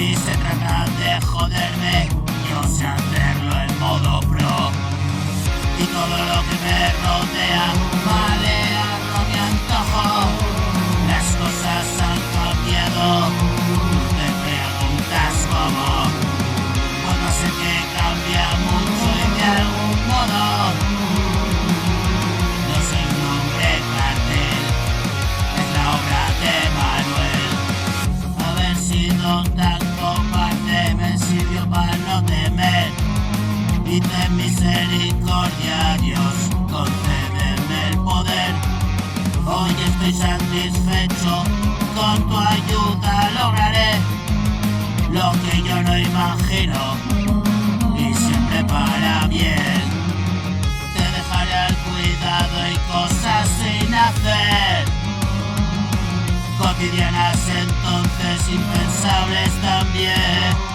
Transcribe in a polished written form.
Si se trata de joderme, yo sé hacerlo en modo pro. Y todo lo que me rodea malearlo a mi antojo. Las cosas han cambiado. Te preguntas cómo. Pues no sé que cambia mucho y de algún modo. No soy un hombre cartel, es la obra de Manuel. Haber sido tan cobarde me sirvió para no temer. Y ten misericordia, Dios, concédeme el poder. Hoy estoy satisfecho, con tu ayuda lograré lo que yo no imagino, y siempre para bien. Te dejaré al cuidado y cosas sin hacer, cotidianas entonces impensables también.